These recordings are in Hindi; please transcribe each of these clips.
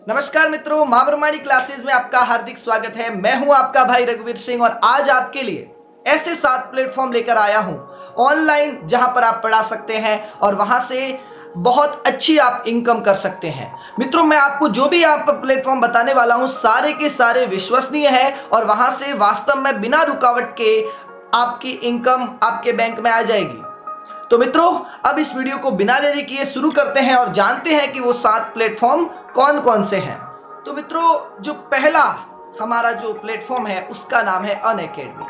नमस्कार मित्रों, माँ ब्रह्माणी क्लासेज में आपका हार्दिक स्वागत है। मैं हूं आपका भाई रघुवीर सिंह और आज आपके लिए ऐसे 7 प्लेटफॉर्म लेकर आया हूं ऑनलाइन, जहां पर आप पढ़ा सकते हैं और वहां से बहुत अच्छी आप इनकम कर सकते हैं। मित्रों, मैं आपको जो भी यहाँ पर प्लेटफॉर्म बताने वाला हूं सारे के सारे विश्वसनीय है और वहां से वास्तव में बिना रुकावट के आपकी इनकम आपके बैंक में आ जाएगी। तो मित्रों, अब इस वीडियो को बिना देरी किए शुरू करते हैं और जानते हैं कि वो 7 प्लेटफॉर्म कौन कौन से हैं। तो मित्रों, जो पहला हमारा जो प्लेटफॉर्म है उसका नाम है अनअकैडमी।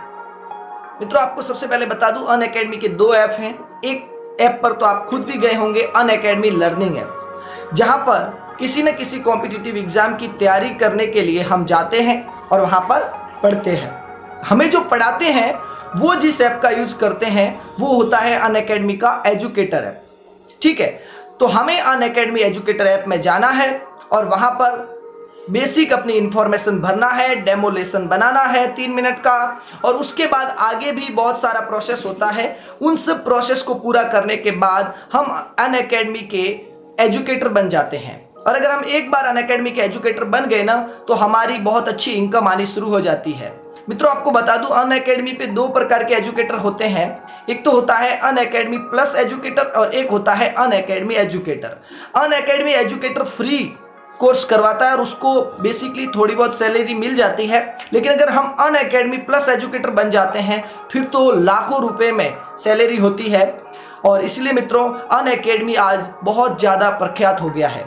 मित्रों, आपको सबसे पहले बता दूं, अनअकैडमी के 2 ऐप हैं। एक ऐप पर तो आप खुद भी गए होंगे, अनअकैडमी लर्निंग ऐप, जहां पर किसी न किसी कॉम्पिटिटिव एग्जाम की तैयारी करने के लिए हम जाते हैं और वहां पर पढ़ते हैं। हमें जो पढ़ाते हैं वो जिस ऐप का यूज करते हैं वो होता है अनअकैडमी का एजुकेटर ऐप। ठीक है, तो हमें अनअकैडमी एजुकेटर ऐप में जाना है और वहां पर बेसिक अपनी इंफॉर्मेशन भरना है, डेमो लेसन बनाना है 3 मिनट का, और उसके बाद आगे भी बहुत सारा प्रोसेस होता है। उन सब प्रोसेस को पूरा करने के बाद हम अनअकैडमी के एजुकेटर बन जाते हैं। और अगर हम एक बार अनअकैडमी के एजुकेटर बन गए ना, तो हमारी बहुत अच्छी इनकम आनी शुरू हो जाती है। मित्रों, आपको बता दूं, अनअकैडमी पे 2 प्रकार के एजुकेटर होते हैं। एक तो होता है अनअकैडमी प्लस एजुकेटर और एक होता है Unacademy educator. Unacademy educator free course करवाता है और उसको बेसिकली थोड़ी बहुत सैलरी मिल जाती है। लेकिन अगर हम अनअकैडमी प्लस एजुकेटर बन जाते हैं फिर तो लाखों रुपए में सैलरी होती है। और इसलिए मित्रों, अनअकैडमी आज बहुत ज़्यादा प्रख्यात हो गया है।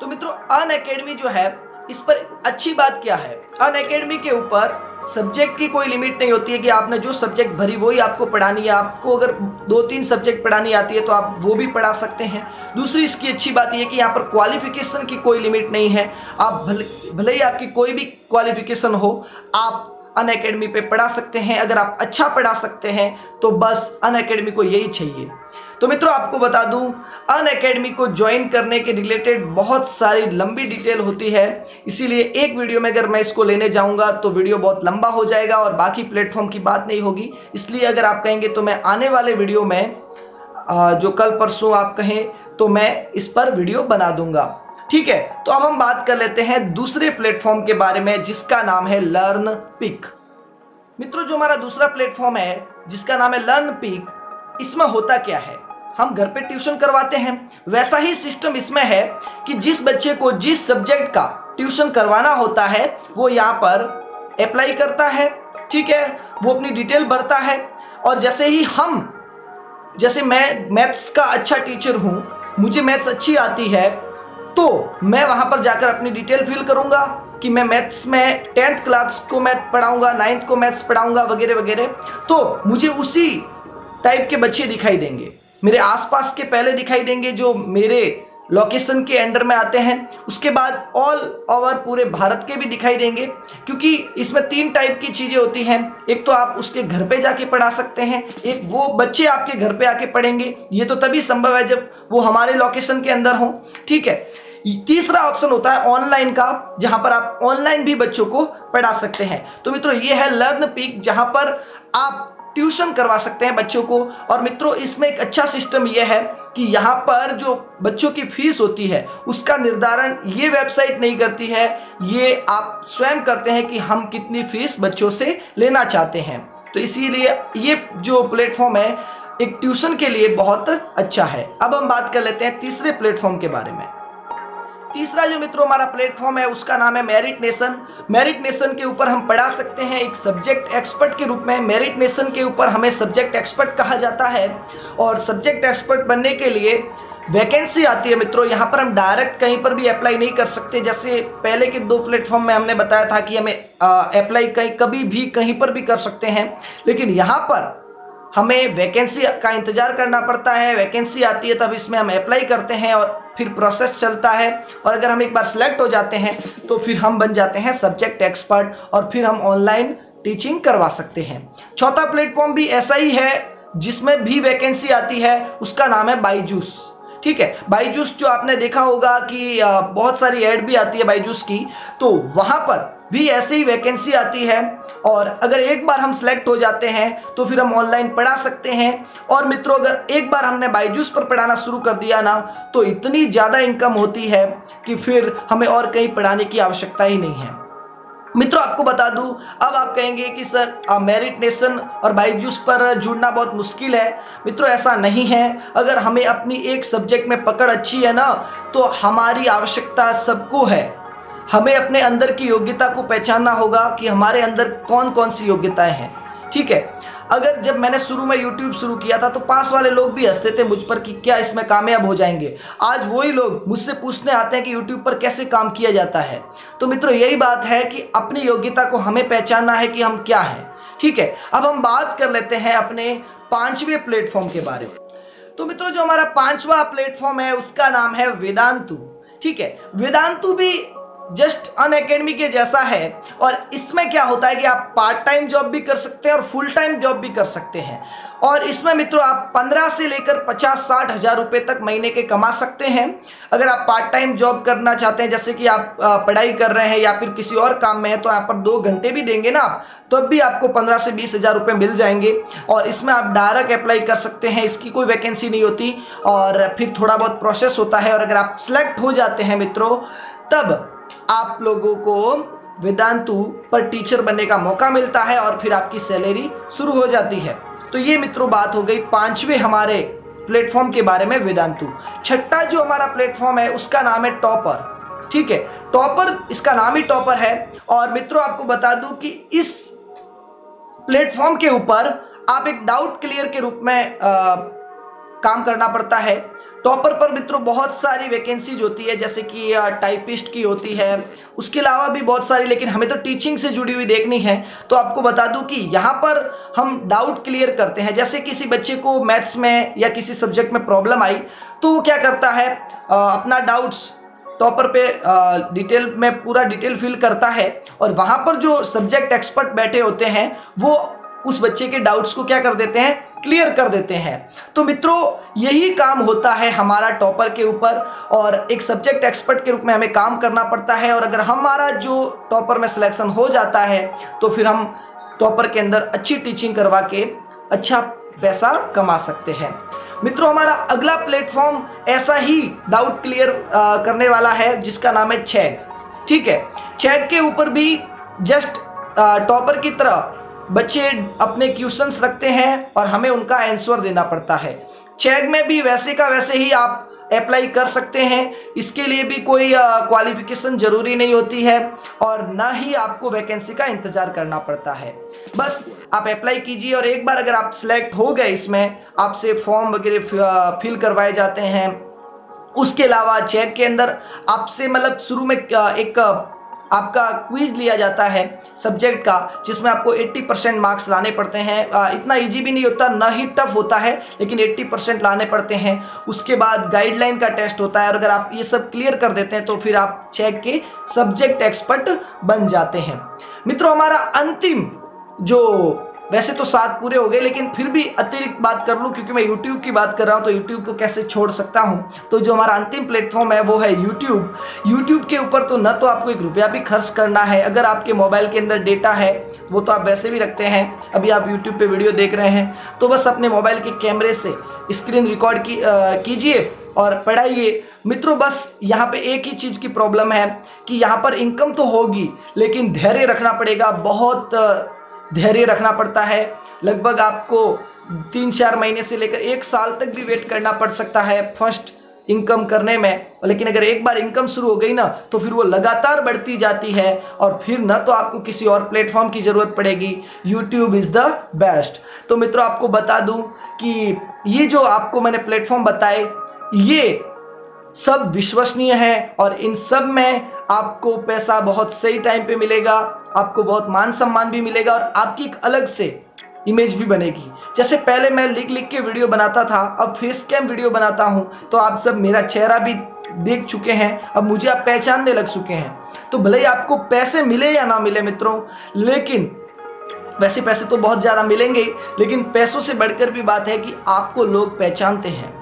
तो मित्रों, अनअकैडमी जो है, इस पर अच्छी बात क्या है, अनअकैडमी के ऊपर सब्जेक्ट की कोई लिमिट नहीं होती है कि आपने जो सब्जेक्ट भरी वही आपको पढ़ानी है। आपको अगर 2-3 सब्जेक्ट पढ़ानी आती है तो आप वो भी पढ़ा सकते हैं। दूसरी इसकी अच्छी बात यह है कि यहाँ पर क्वालिफिकेशन की कोई लिमिट नहीं है। आप भले ही आपकी कोई भी क्वालिफिकेशन हो, आप अनअकैडमी पे पढ़ा सकते हैं। अगर आप अच्छा पढ़ा सकते हैं तो बस अनअकैडमी को यही चाहिए। तो मित्रों, आपको बता दूं, अनअकैडमी को ज्वाइन करने के रिलेटेड बहुत सारी लंबी डिटेल होती है, इसीलिए एक वीडियो में अगर मैं इसको लेने जाऊंगा तो वीडियो बहुत लंबा हो जाएगा और बाकी प्लेटफॉर्म की बात नहीं होगी। इसलिए अगर आप कहेंगे तो मैं आने वाले वीडियो में जो कल परसों आप कहें तो मैं इस पर वीडियो बना दूंगा। ठीक है, तो अब हम बात कर लेते हैं दूसरे प्लेटफॉर्म के बारे में जिसका नाम है लर्नपिक। मित्रों, जो हमारा दूसरा प्लेटफॉर्म है जिसका नाम है लर्नपिक, इसमें होता क्या है, हम घर पे ट्यूशन करवाते हैं। वैसा ही सिस्टम इसमें है कि जिस बच्चे को जिस सब्जेक्ट का ट्यूशन करवाना होता है वो यहाँ पर अप्लाई करता है। ठीक है, वो अपनी डिटेल भरता है और जैसे मैं मैथ्स का अच्छा टीचर हूँ, मुझे मैथ्स अच्छी आती है, तो मैं वहाँ पर जाकर अपनी डिटेल फिल करूँगा कि मैं मैथ्स में 10th क्लास को मैथ पढ़ाऊँगा, 9th को मैथ्स पढ़ाऊँगा वगैरह वगैरह। तो मुझे उसी टाइप के बच्चे दिखाई देंगे, मेरे आसपास के पहले दिखाई देंगे जो मेरे लोकेशन के अंडर में आते हैं। उसके बाद ऑल ओवर पूरे भारत के भी दिखाई देंगे, क्योंकि इसमें 3 टाइप की चीज़ें होती हैं। एक तो आप उसके घर पे जाके पढ़ा सकते हैं, एक वो बच्चे आपके घर पे आके पढ़ेंगे, ये तो तभी संभव है जब वो हमारे लोकेशन के अंदर हों। ठीक है, तीसरा ऑप्शन होता है ऑनलाइन का, जहां पर आप ऑनलाइन भी बच्चों को पढ़ा सकते हैं। तो मित्रों, ये है लर्नपिक, जहां पर आप ट्यूशन करवा सकते हैं बच्चों को। और मित्रों, इसमें एक अच्छा सिस्टम यह है कि यहाँ पर जो बच्चों की फीस होती है उसका निर्धारण ये वेबसाइट नहीं करती है, ये आप स्वयं करते हैं कि हम कितनी फीस बच्चों से लेना चाहते हैं। तो इसीलिए ये जो प्लेटफॉर्म है एक ट्यूशन के लिए बहुत अच्छा है। अब हम बात कर लेते हैं तीसरे प्लेटफॉर्म के बारे में। तीसरा जो मित्रों हमारा प्लेटफॉर्म है उसका नाम है मेरिट नेशन। मेरिट नेशन के ऊपर हम पढ़ा सकते हैं एक सब्जेक्ट एक्सपर्ट के रूप में। मेरिट नेशन के ऊपर हमें सब्जेक्ट एक्सपर्ट कहा जाता है और सब्जेक्ट एक्सपर्ट बनने के लिए वैकेंसी आती है। मित्रों, यहाँ पर हम डायरेक्ट कहीं पर भी अप्लाई नहीं कर सकते। जैसे पहले के 2 प्लेटफॉर्म में हमने बताया था कि हमें अप्लाई कभी भी कहीं पर भी कर सकते हैं, लेकिन यहाँ पर हमें वैकेंसी का इंतजार करना पड़ता है। वैकेंसी आती है तब इसमें हम अप्लाई करते हैं और फिर प्रोसेस चलता है, और अगर हम एक बार सिलेक्ट हो जाते हैं तो फिर हम बन जाते हैं सब्जेक्ट एक्सपर्ट और फिर हम ऑनलाइन टीचिंग करवा सकते हैं। चौथा प्लेटफॉर्म भी ऐसा ही है जिसमें भी वैकेंसी आती है, उसका नाम है बायजूस। ठीक है, बायजूस जो आपने देखा होगा कि बहुत सारी ऐड भी आती है बायजूस की, तो वहाँ पर भी ऐसे ही वैकेंसी आती है, और अगर एक बार हम सेलेक्ट हो जाते हैं तो फिर हम ऑनलाइन पढ़ा सकते हैं। और मित्रों, अगर एक बार हमने बायजूस पर पढ़ाना शुरू कर दिया ना, तो इतनी ज़्यादा इनकम होती है कि फिर हमें और कहीं पढ़ाने की आवश्यकता ही नहीं है। मित्रों, आपको बता दूं, अब आप कहेंगे कि सर मेरिट नेशन और बायजूस पर जुड़ना बहुत मुश्किल है। मित्रों, ऐसा नहीं है। अगर हमें अपनी एक सब्जेक्ट में पकड़ अच्छी है ना, तो हमारी आवश्यकता सबको है। हमें अपने अंदर की योग्यता को पहचानना होगा कि हमारे अंदर कौन कौन सी योग्यताएं हैं। ठीक है, अगर जब मैंने शुरू में YouTube शुरू किया था तो पास वाले लोग भी हंसते थे मुझ पर कि क्या इसमें कामयाब हो जाएंगे। आज वही लोग मुझसे पूछने आते हैं कि YouTube पर कैसे काम किया जाता है। तो मित्रों, यही बात है कि अपनी योग्यता को हमें पहचानना है कि हम क्या हैं। ठीक है, अब हम बात कर लेते हैं अपने 5वें प्लेटफॉर्म के बारे में। तो मित्रों, जो हमारा 5वां प्लेटफॉर्म है उसका नाम है वेदांतु। ठीक है, वेदांतु भी जस्ट अनअकैडमी के जैसा है, और इसमें क्या होता है कि आप पार्ट टाइम जॉब भी कर सकते हैं और फुल टाइम जॉब भी कर सकते हैं। और इसमें मित्रों आप 15 से लेकर 50-60 हज़ार रुपये तक महीने के कमा सकते हैं। अगर आप पार्ट टाइम जॉब करना चाहते हैं, जैसे कि आप पढ़ाई कर रहे हैं या फिर किसी और काम में है, तो यहाँ पर 2 घंटे भी देंगे ना आप, तब भी आपको 15 से 20 हज़ार रुपये मिल जाएंगे। और इसमें आप डायरेक्ट अप्लाई कर सकते हैं, इसकी कोई वैकेंसी नहीं होती और फिर थोड़ा बहुत प्रोसेस होता है। और अगर आप सिलेक्ट हो जाते हैं मित्रों, तब आप लोगों को वेदांतु पर टीचर बनने का मौका मिलता है और फिर आपकी सैलरी शुरू हो जाती है। तो ये मित्रों बात हो गई 5वें हमारे प्लेटफॉर्म के बारे में, वेदांतु। छठा जो हमारा प्लेटफॉर्म है उसका नाम है टॉपर। ठीक है, टॉपर, इसका नाम ही टॉपर है। और मित्रों आपको बता दूं कि इस प्लेटफॉर्म के ऊपर आप एक डाउट क्लियर के रूप में काम करना पड़ता है। टॉपर पर मित्रों बहुत सारी वैकेंसीज होती है, जैसे कि टाइपिस्ट की होती है, उसके अलावा भी बहुत सारी, लेकिन हमें तो टीचिंग से जुड़ी हुई देखनी है। तो आपको बता दूं कि यहाँ पर हम डाउट क्लियर करते हैं। जैसे किसी बच्चे को मैथ्स में या किसी सब्जेक्ट में प्रॉब्लम आई, तो वो क्या करता है, अपना डाउट्स टॉपर पे डिटेल में पूरा डिटेल फिल करता है, और वहाँ पर जो सब्जेक्ट एक्सपर्ट बैठे होते हैं वो उस बच्चे के डाउट्स को क्या कर देते हैं, क्लियर कर देते हैं। तो मित्रों यही काम होता है हमारा टॉपर के ऊपर, और एक सब्जेक्ट एक्सपर्ट के रूप में हमें काम करना पड़ता है। और अगर हमारा जो टॉपर में सिलेक्शन हो जाता है तो फिर हम टॉपर के अंदर अच्छी टीचिंग करवा के अच्छा पैसा कमा सकते हैं। मित्रों, हमारा अगला प्लेटफॉर्म ऐसा ही डाउट क्लियर करने वाला है, जिसका नाम है चैट। ठीक है, चैट के ऊपर भी जस्ट टॉपर की तरह बच्चे अपने क्वेश्चंस रखते हैं और हमें उनका आंसर देना पड़ता है। चैट में भी वैसे का वैसे ही आप अप्लाई कर सकते हैं। इसके लिए भी कोई क्वालिफिकेशन जरूरी नहीं होती है, और ना ही आपको वैकेंसी का इंतजार करना पड़ता है। बस आप अप्लाई कीजिए, और एक बार अगर आप सिलेक्ट हो गए, इसमें आपसे फॉर्म वगैरह फिल करवाए जाते हैं। उसके अलावा चैट के अंदर आपसे मतलब शुरू में एक आपका क्विज लिया जाता है सब्जेक्ट का, जिसमें आपको 80% मार्क्स लाने पड़ते हैं। इतना इजी भी नहीं होता, ना ही टफ होता है, लेकिन 80% लाने पड़ते हैं। उसके बाद गाइडलाइन का टेस्ट होता है, और अगर आप ये सब क्लियर कर देते हैं तो फिर आप चैट के सब्जेक्ट एक्सपर्ट बन जाते हैं। मित्रों, हमारा अंतिम जो, वैसे तो 7 पूरे हो गए, लेकिन फिर भी अतिरिक्त बात कर लूँ क्योंकि मैं YouTube की बात कर रहा हूँ, तो YouTube को कैसे छोड़ सकता हूँ। तो जो हमारा अंतिम प्लेटफॉर्म है वो है YouTube। YouTube के ऊपर तो न तो आपको 1 रुपया भी खर्च करना है। अगर आपके मोबाइल के अंदर डेटा है, वो तो आप वैसे भी रखते हैं, अभी आप YouTube पे वीडियो देख रहे हैं, तो बस अपने मोबाइल के कैमरे से स्क्रीन रिकॉर्ड कीजिए और पढ़ाइए। मित्रों, बस यहाँ पे एक ही चीज़ की प्रॉब्लम है कि यहाँ पर इनकम तो होगी, लेकिन धैर्य रखना पड़ेगा, बहुत धैर्य रखना पड़ता है। लगभग आपको 3-4 महीने से लेकर 1 साल तक भी वेट करना पड़ सकता है फर्स्ट इनकम करने में। लेकिन अगर एक बार इनकम शुरू हो गई ना, तो फिर वो लगातार बढ़ती जाती है, और फिर ना तो आपको किसी और प्लेटफॉर्म की ज़रूरत पड़ेगी। YouTube is the best. तो मित्रों, आपको बता दूं कि ये जो आपको मैंने प्लेटफॉर्म बताए, ये सब विश्वसनीय है, और इन सब में आपको पैसा बहुत सही टाइम पे मिलेगा, आपको बहुत मान सम्मान भी मिलेगा, और आपकी एक अलग से इमेज भी बनेगी। जैसे पहले मैं लिख के वीडियो बनाता था, अब फेस कैम वीडियो बनाता हूँ, तो आप सब मेरा चेहरा भी देख चुके हैं, अब मुझे आप पहचानने लग चुके हैं। तो भले ही आपको पैसे मिले या ना मिले मित्रों, लेकिन वैसे पैसे तो बहुत ज़्यादा मिलेंगे, लेकिन पैसों से बढ़कर भी बात है कि आपको लोग पहचानते हैं।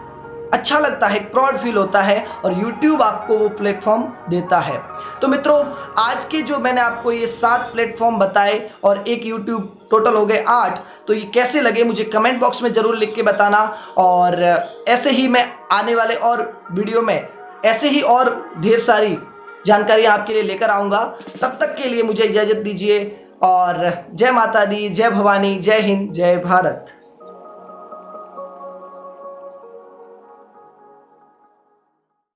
अच्छा लगता है, प्राउड फील होता है और यूट्यूब आपको वो प्लेटफॉर्म देता है। तो मित्रों, आज के जो मैंने आपको ये 7 प्लेटफॉर्म बताए और एक यूट्यूब, टोटल हो गए 8, तो ये कैसे लगे मुझे कमेंट बॉक्स में ज़रूर लिख के बताना। और ऐसे ही मैं आने वाले और वीडियो में ऐसे ही और ढेर सारी जानकारी आपके लिए लेकर आऊँगा। तब तक के लिए मुझे इजाज़त दीजिए और जय माता दी, जय भवानी, जय हिंद, जय भारत।